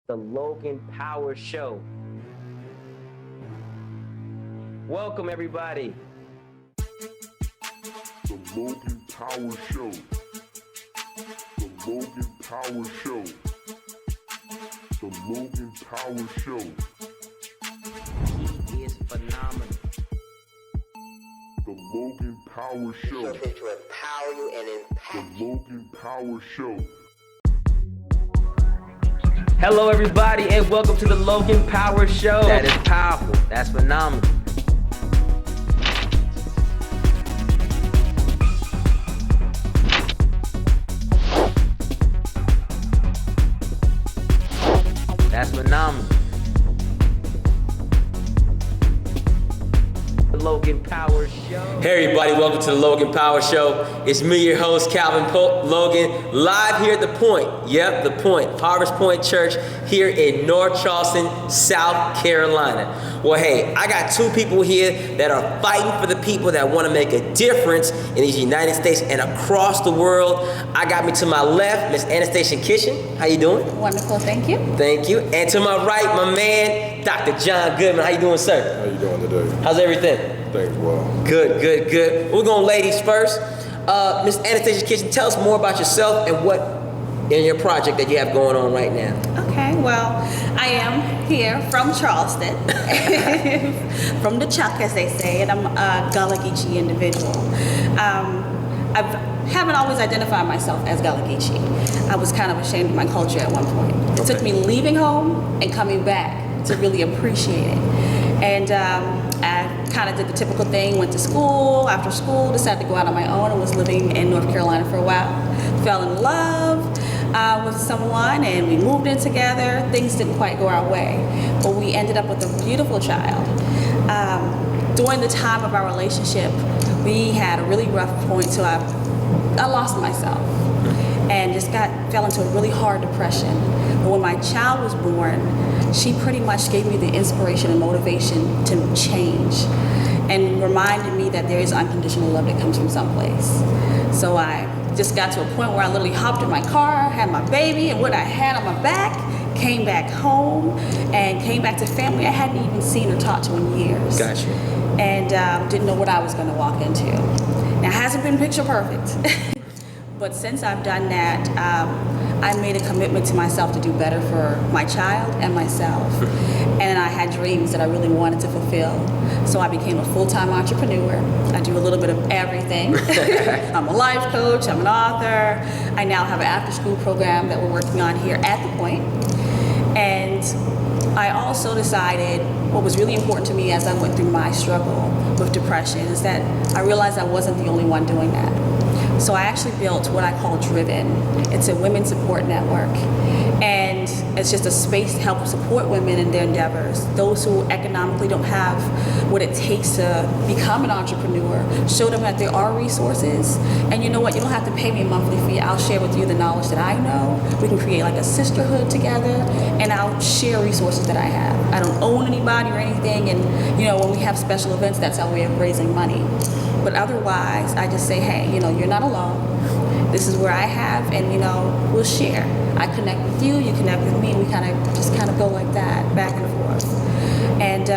the Logan Power Show. Welcome, everybody. The Logan Power Show. The Logan Power Show. The Logan Power Show. He is phenomenal. The Logan Power Show. He's here to empower you and impact The Logan Power Show. Hello, everybody, and welcome to the Logan Power Show. That is powerful. That's phenomenal. That's phenomenal. The Logan Power Show. Hey everybody, welcome to the Logan Power Show. It's me, your host, Calvin Logan, live here at The Point. Yep, The Point, Harvest Point Church here in North Charleston, South Carolina. Well, hey, I got two people here that are fighting for the people that want to make a difference in these United States and across the world. I got me to my left, Miss Anastatia. How you doing? Wonderful, thank you. Thank you. And to my right, my man, Dr. John Goodman. How you doing, sir? How you doing today? How's everything? Things well. Good. We're going ladies first. Miss Anastatia Kitchen, tell us more about yourself and what in your project that you have going on right now. Okay, well, I am here from Charleston, from the Chuck, as they say, and I'm a Gullah Geechee individual. I haven't always identified myself as Gullah Geechee. I was kind of ashamed of my culture at one point. It took me leaving home and coming back to really appreciate it. And I kind of did the typical thing, went to school, after school, decided to go out on my own and was living in North Carolina for a while. Fell in love with someone and we moved in together. Things didn't quite go our way, but we ended up with a beautiful child. During the time of our relationship, we had a really rough point, so I lost myself and just fell into a really hard depression. But when my child was born, she pretty much gave me the inspiration and motivation to change and reminded me that there is unconditional love that comes from someplace. So I just got to a point where I literally hopped in my car, had my baby, and what I had on my back, came back home and came back to family I hadn't even seen or talked to in years. Gotcha. And didn't know what I was going to walk into. Now, it hasn't been picture perfect, but since I've done that, I made a commitment to myself to do better for my child and myself. And I had dreams that I really wanted to fulfill. So I became a full-time entrepreneur. I do a little bit of everything. I'm a life coach, I'm an author. I now have an after-school program that we're working on here at The Point. And I also decided what was really important to me as I went through my struggle with depression is that I realized I wasn't the only one doing that. So I actually built what I call Driven. It's a women's support network. And it's just a space to help support women in their endeavors. Those who economically don't have what it takes to become an entrepreneur, show them that there are resources. And you know what, you don't have to pay me a monthly fee. I'll share with you the knowledge that I know. We can create like a sisterhood together, and I'll share resources that I have. I don't own anybody or anything, and you know, when we have special events, that's our way of raising money. But otherwise, I just say, hey, you know, you're not alone. This is where I have, and you know, we'll share. I connect with you, you connect with me, and we kind of go like that, back and forth. And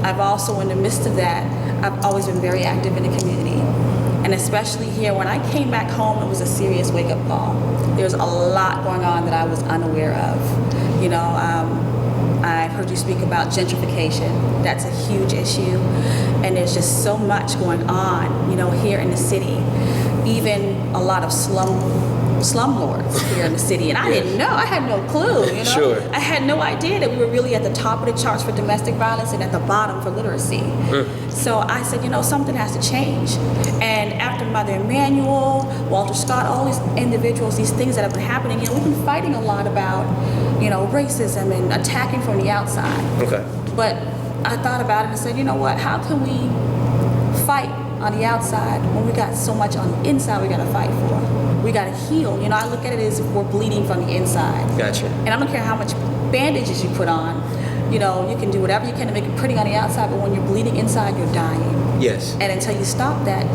I've also, in the midst of that, I've always been very active in the community. And especially here, when I came back home, it was a serious wake-up call. There's a lot going on that I was unaware of. You know, I've heard you speak about gentrification. That's a huge issue. And there's just so much going on, you know, here in the city. Even a lot of slumlords here in the city. And I didn't know, I had no clue, you know? Sure. I had no idea that we were really at the top of the charts for domestic violence and at the bottom for literacy. So I said, you know, something has to change. And after Mother Emanuel, Walter Scott, all these individuals, these things that have been happening, you know, we've been fighting a lot about, you know, racism and attacking from the outside. Okay. But I thought about it and said, you know what, how can we fight on the outside when we got so much on the inside we got to fight for? We got to heal. You know, I look at it as if we're bleeding from the inside. Gotcha. And I don't care how much bandages you put on. You know, you can do whatever you can to make it pretty on the outside, but when you're bleeding inside, you're dying. Yes. And until you stop that,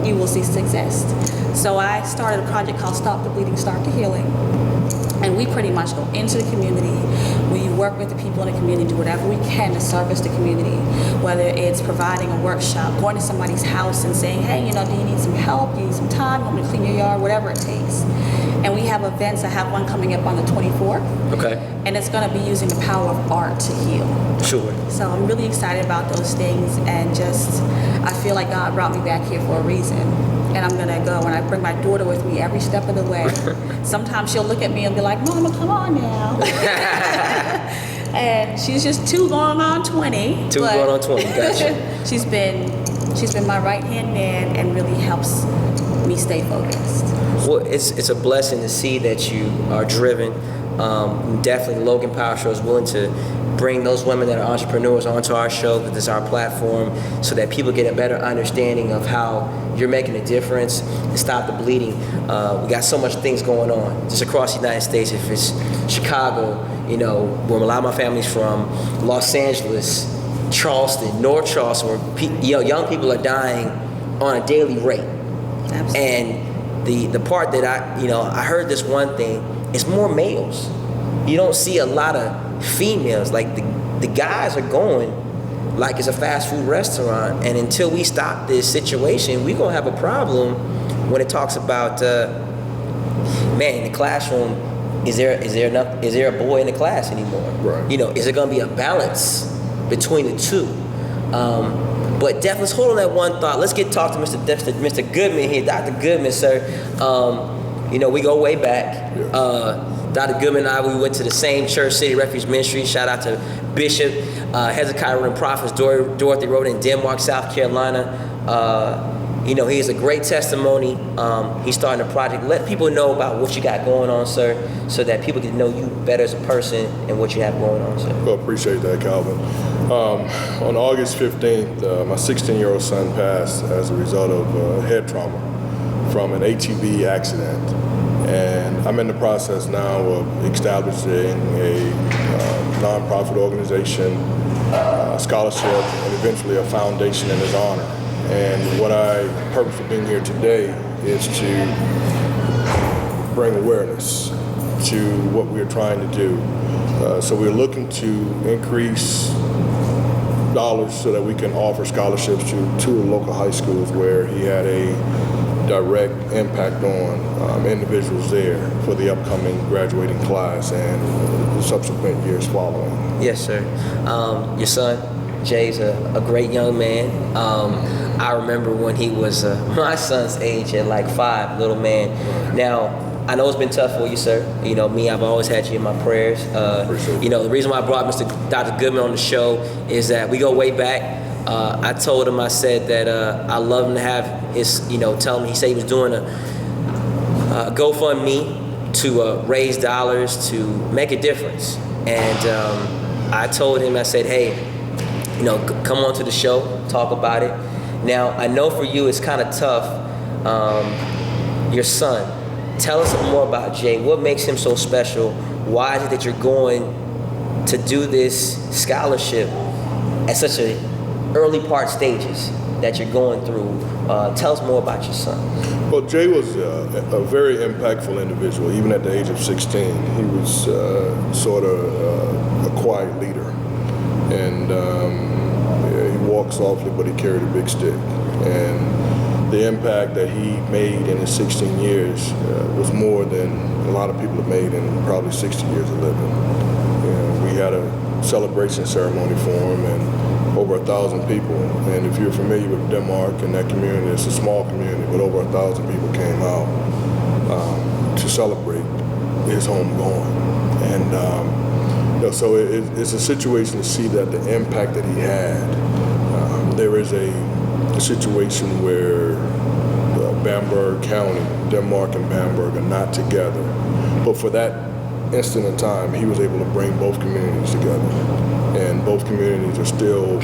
you will cease to exist. So I started a project called Stop the Bleeding, Start the Healing. And we pretty much go into the community. work with the people in the community, do whatever we can to service the community, whether it's providing a workshop, going to somebody's house and saying, hey, do you need some help? Do you need some time? You want me to clean your yard? Whatever it takes. And we have events. I have one coming up on the 24th. Okay. And it's going to be using the power of art to heal. Sure. So I'm really excited about those things, and just I feel like God brought me back here for a reason. And I'm going to go, and I bring my daughter with me every step of the way. Sometimes she'll look at me and be like, Mama, come on now. And she's just 2 going on 20. 2 going on 20, gotcha. she's been my right-hand man and really helps me stay focused. Well, it's a blessing to see that you are driven. Definitely, the Logan Power Show is willing to bring those women that are entrepreneurs onto our show, that is our platform, so that people get a better understanding of how you're making a difference and stop the bleeding. We got so much things going on just across the United States. If it's Chicago, where a lot of my family's from, Los Angeles, Charleston, North Charleston, where young people are dying on a daily rate. Absolutely. And the part that I heard this one thing, it's more males. You don't see a lot of females. Like the guys are going like it's a fast food restaurant, and until we stop this situation, we're gonna have a problem when it talks about in the classroom, is there a boy in the class anymore? Right. Is it gonna be a balance between the two? But definitely, let's hold on that one thought. Let's talk to Mr. Goodman here, Dr. Goodman, sir. We go way back. Yeah. Dr. Goodman and I, we went to the same church, City Refuge Ministry. Shout out to Bishop Hezekiah Roden Prophets, Dorothy Roden in Denmark, South Carolina. He has a great testimony. He's starting a project. Let people know about what you got going on, sir, so that people can know you better as a person and what you have going on, sir. Well, appreciate that, Calvin. On August 15th, my 16-year-old son passed as a result of head trauma from an ATV accident. And I'm in the process now of establishing a nonprofit organization, a scholarship, and eventually a foundation in his honor. And what I purpose for being here today is to bring awareness to what we're trying to do. So we're looking to increase dollars so that we can offer scholarships to 2 local high schools where he had a direct impact on individuals there for the upcoming graduating class and the subsequent years following. Yes, sir. Your son, Jay's a great young man. I remember when he was my son's age at like 5, little man. Right. Now, I know it's been tough for you, sir. Me, I've always had you in my prayers. The reason why I brought Dr. Goodman on the show is that we go way back. I told him, I said that I love him to have his, tell him, he said he was doing a GoFundMe to raise dollars to make a difference. And I told him, I said, hey, come on to the show, talk about it. Now, I know for you it's kind of tough. Your son, tell us more about Jay. What makes him so special? Why is it that you're going to do this scholarship at such a early part stages that you're going through? Tell us more about your son. Well, Jay was a very impactful individual. Even at the age of 16, he was sort of a quiet leader. And he walked softly, but he carried a big stick. And the impact that he made in his 16 years was more than a lot of people have made in probably 60 years of living. We had a celebration ceremony for him, and over 1,000 people. And if you're familiar with Denmark and that community, it's a small community, but over 1,000 people came out to celebrate his home going. And so it's a situation to see that the impact that he had. There is a situation where Bamberg County, Denmark and Bamberg are not together. But for that instant of time, he was able to bring both communities together. And both communities are still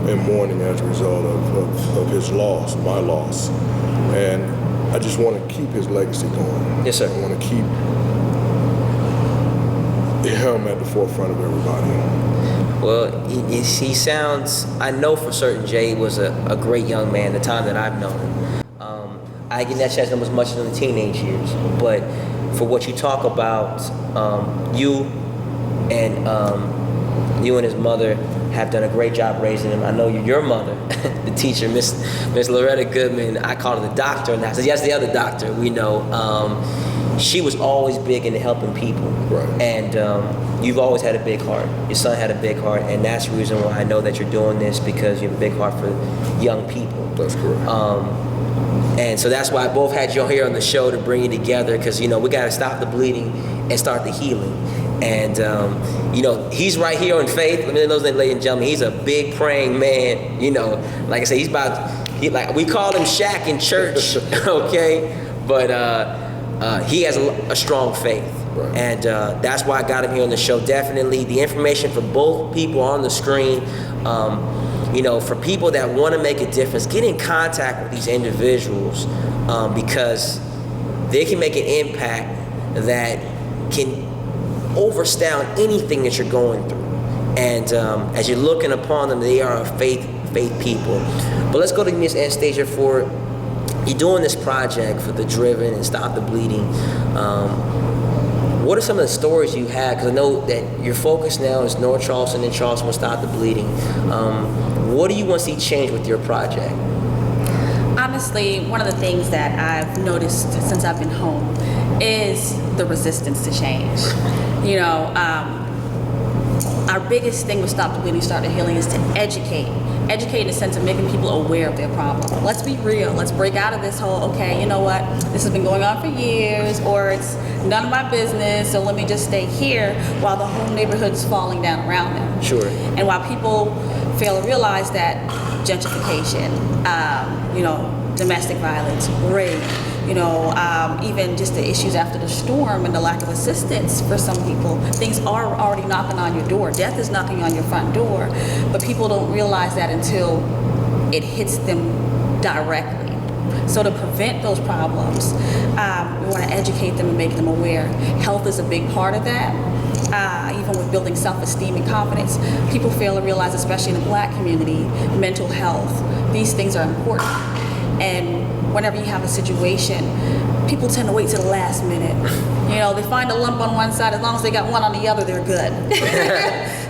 in mourning as a result of his loss, my loss. And I just want to keep his legacy going. Yes, sir. I want to keep him at the forefront of everybody. Well, he sounds, I know for certain Jay was a great young man the time that I've known him. I didn't get that chance to know as much in the teenage years, but for what you talk about, you and you and his mother have done a great job raising him. I know your mother, the teacher, Miss Loretta Goodman, I call her the doctor now. So yes, the other doctor we know. She was always big into helping people. Right. And you've always had a big heart. Your son had a big heart, and that's the reason why I know that you're doing this, because you have a big heart for young people. That's correct. And so that's why I both had you here on the show to bring you together, because, we got to stop the bleeding and start the healing. And, he's right here on faith. Let me know, ladies and gentlemen, he's a big praying man. Like I said, we call him Shaq in church, okay? But he has a strong faith. Right. And that's why I got him here on the show. Definitely the information for both people on the screen. For people that want to make a difference, get in contact with these individuals, because they can make an impact that can overstand anything that you're going through. And as you're looking upon them, they are a faith people. But let's go to Miss Anastatia for you're doing this project for the Driven and Stop the Bleeding. What are some of the stories you had? Because I know that your focus now is North Charleston and Charleston will Stop the Bleeding. What do you want to see change with your project? Honestly, one of the things that I've noticed since I've been home is the resistance to change. Our biggest thing with Stop the Bleeding, Start the Healing is to educate in the sense of making people aware of their problem. Let's be real. Let's break out of this whole, okay, you know what, this has been going on for years, or it's none of my business, so let me just stay here while the whole neighborhood's falling down around them. Sure. And while people fail to realize that gentrification, domestic violence, rape, even just the issues after the storm and the lack of assistance for some people, things are already knocking on your door. Death is knocking on your front door, but people don't realize that until it hits them directly. So to prevent those problems, we want to educate them and make them aware. Health is a big part of that. Even with building self-esteem and confidence, people fail to realize, especially in the Black community, mental health, these things are important. And whenever you have a situation, people tend to wait to the last minute. They find a lump on one side, as long as they got one on the other, they're good.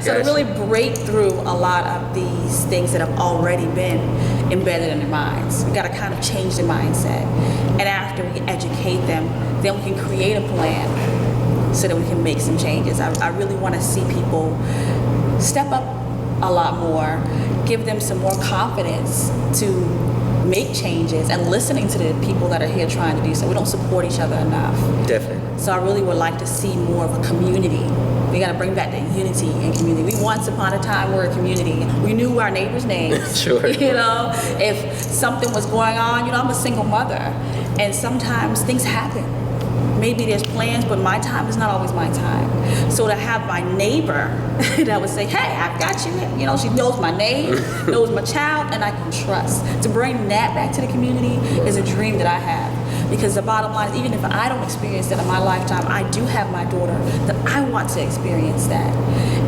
So to really break through a lot of these things that have already been embedded in their minds, we got to kind of change their mindset. And after we educate them, then we can create a plan so that we can make some changes. I really want to see people step up a lot more, give them some more confidence to make changes, and listening to the people that are here trying to do so. We don't support each other enough. Definitely. So I really would like to see more of a community. We got to bring back the unity in community. We once upon a time were a community. We knew our neighbors' names. Sure. If something was going on, I'm a single mother, and sometimes things happen. Maybe there's plans, but my time is not always my time. So to have my neighbor that would say, hey, I've got you. She knows my name, knows my child, and I can trust. To bring that back to the community is a dream that I have. Because the bottom line is, even if I don't experience that in my lifetime, I do have my daughter that I want to experience that.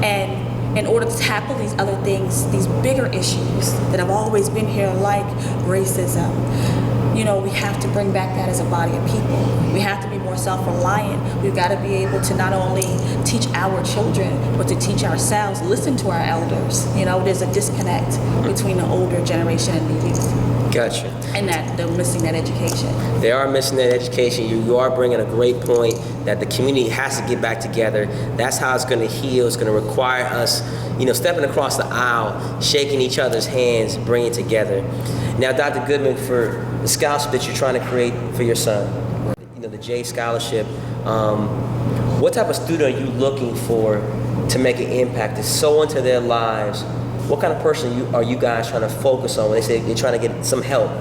And in order to tackle these other things, these bigger issues that have always been here, like racism, we have to bring back that as a body of people. We have to be more self-reliant. We've got to be able to not only teach our children, but to teach ourselves, listen to our elders. There's a disconnect between the older generation and the youth. Gotcha. And that they're missing that education. They are missing that education. You are bringing a great point that the community has to get back together. That's how it's going to heal. It's going to require us, stepping across the aisle, shaking each other's hands, bringing it together. Now, Dr. Goodman, for the scholarship that you're trying to create for your son, the J Scholarship, what type of student are you looking for to make an impact, to sow into their lives? What kind of person are you guys trying to focus on when they say they're trying to get some help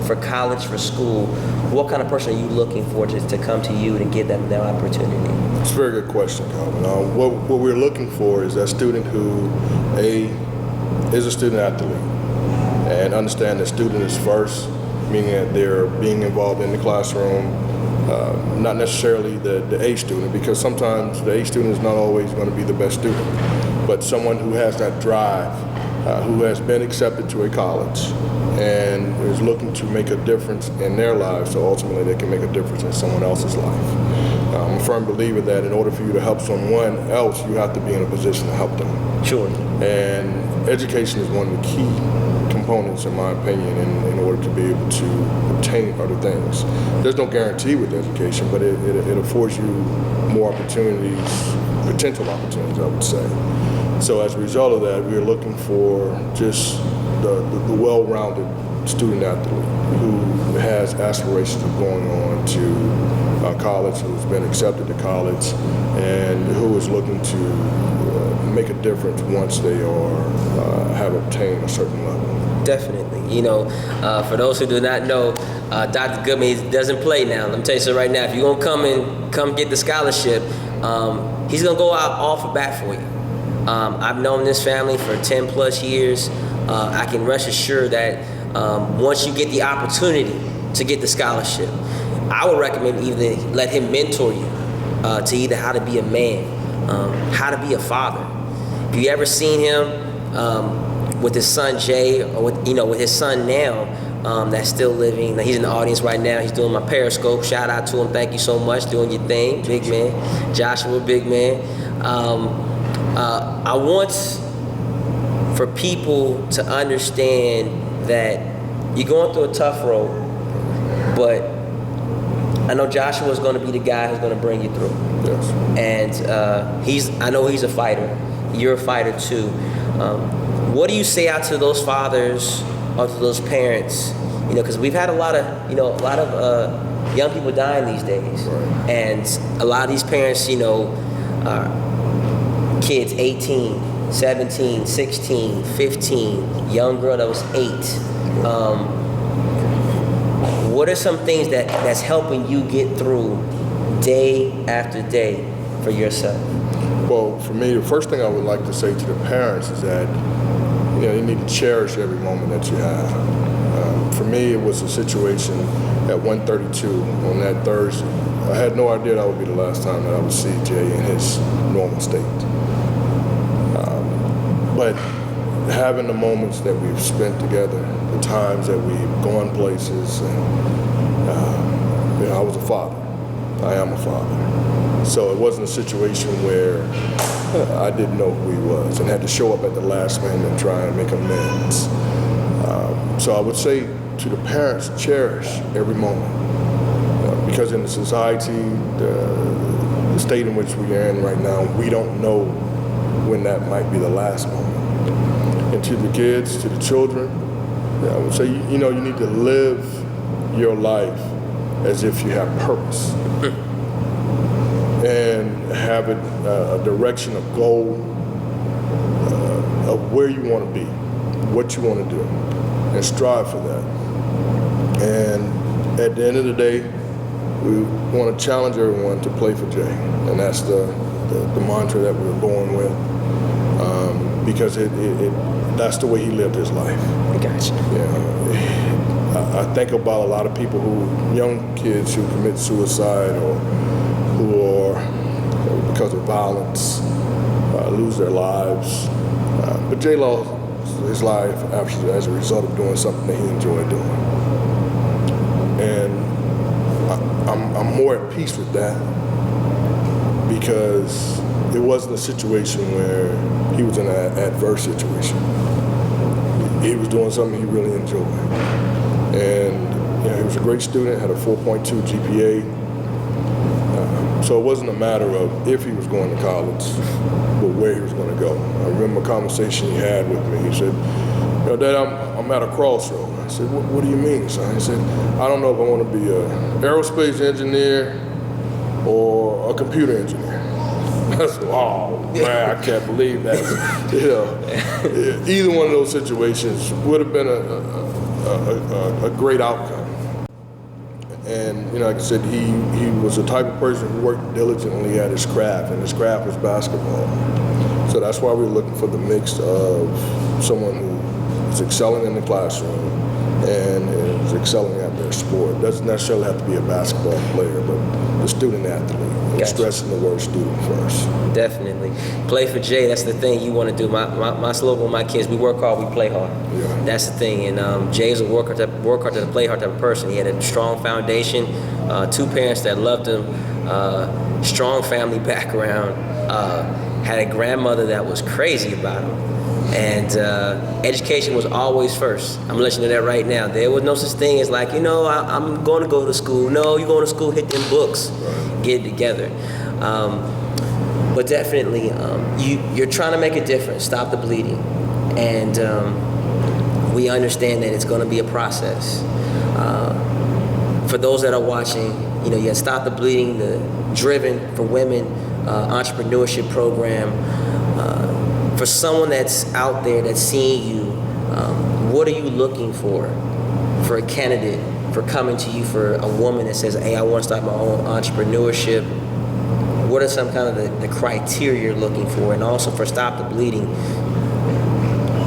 for college, for school? What kind of person are you looking for to come to you and give them that opportunity? It's a very good question, Calvin. What we're looking for is that student who, is a student athlete, and understand that student is first, meaning that they're being involved in the classroom, not necessarily the A student, because sometimes the A student is not always going to be the best student, but someone who has that drive, who has been accepted to a college and is looking to make a difference in their lives, so ultimately they can make a difference in someone else's life. I'm a firm believer that in order for you to help someone else, you have to be in a position to help them. Sure. And education is one of the key components, in my opinion, in order to be able to obtain other things. There's no guarantee with education, but it affords you more opportunities, potential opportunities, I would say. So as a result of that, we're looking for just the well-rounded student athlete who has aspirations of going on to college, who's been accepted to college, and who is looking to make a difference once they have obtained a certain level. Definitely. You know, for those who do not know, Dr. Goodman doesn't play now. Let me tell you something right now. If you're gonna come get the scholarship, he's gonna go out all for bat for you. I've known this family for 10 plus years. I can rest assured that once you get the opportunity to get the scholarship, I would recommend either let him mentor you to either how to be a man, how to be a father. If you ever seen him with his son Jay, or with his son now, that's still living. He's in the audience right now. He's doing my Periscope. Shout out to him. Thank you so much. Doing your thing, big man. Joshua, big man. I want for people to understand that you're going through a tough road, but I know Joshua is going to be the guy who's going to bring you through. Yes. And I know he's a fighter. You're a fighter too. What do you say out to those fathers or to those parents? You know, because we've had a lot of young people dying these days, Right. and a lot of these parents, kids 18, 17, 16, 15, young girl that was 8. What are some things that's helping you get through day after day for yourself? Well, for me, the first thing I would like to say to the parents is that you need to cherish every moment that you have. For me, it was a situation at 1:32 on that Thursday. I had no idea that would be the last time that I would see Jay in his normal state. But having the moments that we've spent together, the times that we've gone places, and I was a father. I am a father. So it wasn't a situation where I didn't know who he was and had to show up at the last minute and try and make amends. So I would say to the parents, cherish every moment. Because in the society, the state in which we are in right now, we don't know when that might be the last moment. And to the kids, to the children, I would say, you need to live your life as if you have purpose. And have a direction, a goal of where you want to be, what you want to do, and strive for that. And at the end of the day, we want to challenge everyone to play for Jay, and that's the mantra that we're going with, because that's the way he lived his life. I got you. I think about a lot of people young kids who commit suicide or who are, because of violence, lose their lives. But Jay lost his life as a result of doing something that he enjoyed doing. And I'm more at peace with that, because it wasn't a situation where he was in an adverse situation. He was doing something he really enjoyed. And he was a great student, had a 4.2 GPA. So it wasn't a matter of if he was going to college, but where he was going to go. I remember a conversation he had with me. He said, Dad, I'm at a crossroad. I said, what do you mean, son? He said, I don't know if I want to be an aerospace engineer or a computer engineer. I said, oh, man, I can't believe that. Either one of those situations would have been a great outcome. And, like I said, he was the type of person who worked diligently at his craft, and his craft was basketball. So that's why we're looking for the mix of someone who is excelling in the classroom and is excelling at their sport. It doesn't necessarily have to be a basketball player, but the student athlete. Gotcha. Stressing the word student first. Definitely. Play for Jay, that's the thing you want to do. My slogan with my kids, we work hard, we play hard. Yeah. That's the thing. And Jay's a work hard to play hard type of person. He had a strong foundation, 2 parents that loved him, strong family background, had a grandmother that was crazy about him. And education was always first. I'm listening to that right now. There was no such thing as like, I'm going to go to school. No, you're going to school, hit them books, get it together. But definitely, you're trying to make a difference, stop the bleeding. And we understand that it's going to be a process. For those that are watching, you got Stop the Bleeding, the Driven for Women entrepreneurship program. For someone that's out there that's seeing you, what are you looking for a candidate for coming to you, for a woman that says, hey, I want to start my own entrepreneurship? What are some kind of the criteria you're looking for? And also for Stop the Bleeding,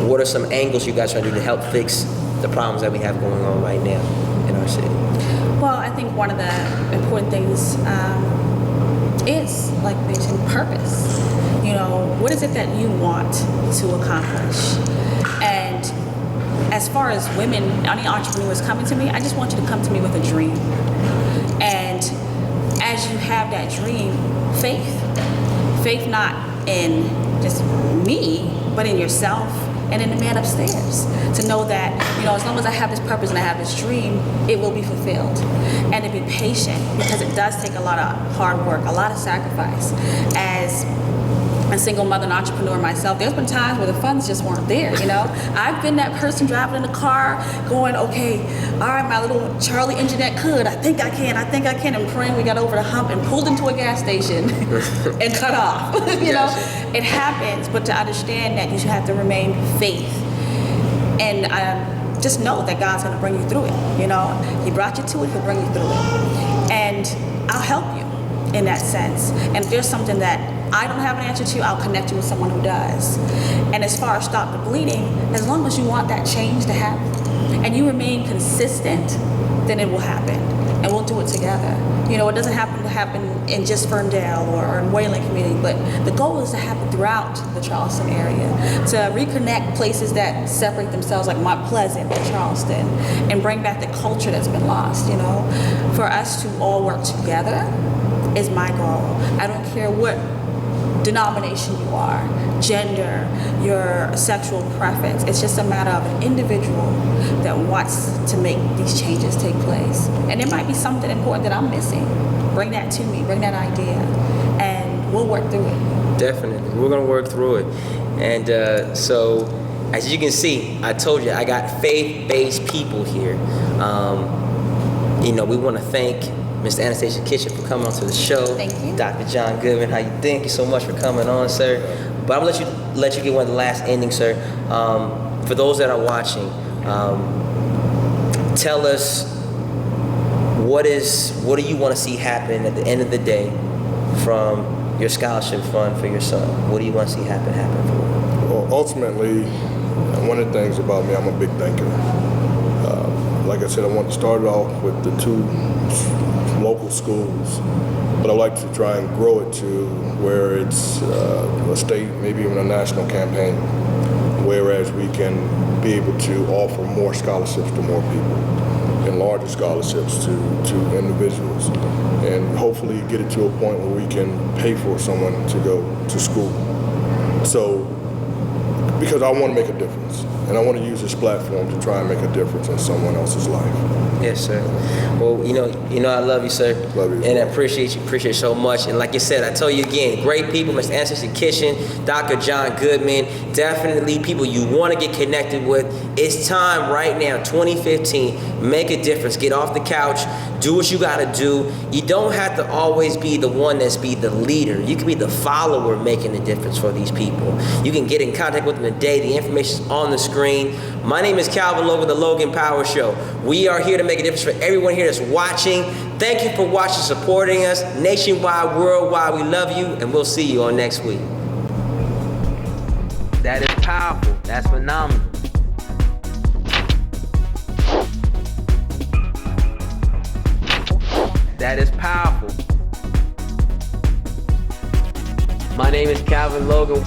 what are some angles you guys trying to do to help fix the problems that we have going on right now in our city? Well, I think one of the important things is, like mentioned, purpose. What is it that you want to accomplish? And as far as women, any entrepreneurs coming to me, I just want you to come to me with a dream. And as you have that dream, faith not in just me, but in yourself and in the man upstairs, to know that, as long as I have this purpose and I have this dream, it will be fulfilled. And to be patient, because it does take a lot of hard work, a lot of sacrifice. As a single mother and entrepreneur myself, there's been times where the funds just weren't there, I've been that person driving in the car going, okay, all right, my little Charlie engineer could, I think I can, and praying we got over the hump and pulled into a gas station and cut off, It happens, but to understand that you should have to remain faith. And just know that God's gonna bring you through it, He brought you to it, He'll bring you through it. And I'll help you in that sense. And if there's something that I don't have an answer to, I'll connect you with someone who does. And as far as Stop the Bleeding, as long as you want that change to happen and you remain consistent, then it will happen. And we'll do it together. It doesn't happen to happen in just Ferndale or in Wayland community, but the goal is to happen throughout the Charleston area, to reconnect places that separate themselves, like Mount Pleasant and Charleston, and bring back the culture that's been lost, For us to all work together is my goal. I don't care what denomination you are, gender, your sexual preference. It's just a matter of an individual that wants to make these changes take place. And there might be something important that I'm missing. Bring that to me, bring that idea, and we'll work through it. Definitely, we're gonna work through it. And so, as you can see, I told you, I got faith-based people here. We wanna thank Mr. Anastatia Kitchen for coming onto the show. Thank you. Dr. John Goodman, how you? Thank you so much for coming on, sir. But I'm gonna let you get one of the last endings, sir. For those that are watching, tell us what do you want to see happen at the end of the day from your scholarship fund for your son? What do you want to see happen for him? Well, ultimately, one of the things about me, I'm a big thinker. Like I said, I want to start it off with the 2 local schools, but I'd like to try and grow it to where it's a state, maybe even a national campaign, whereas we can be able to offer more scholarships to more people and larger scholarships to individuals, and hopefully get it to a point where we can pay for someone to go to school. So, because I want to make a difference, and I want to use this platform to try and make a difference in someone else's life. Yes, sir. Well, I love you, sir. Love you. And I appreciate you so much. And like you said, I tell you again, great people, Mr. Anastatia Kitchen, Dr. John Goodman, definitely people you want to get connected with. It's time right now, 2015, make a difference. Get off the couch, do what you got to do. You don't have to always be the one that's be the leader. You can be the follower making the difference for these people. You can get in contact with them today. The information is on the screen. My name is Calvin Logan, the Logan Power Show. We are here to make a difference for everyone here that's watching. Thank you for watching, supporting us nationwide, worldwide. We love you, and we'll see you on next week. That is powerful. That's phenomenal. That is powerful. My name is Calvin Logan.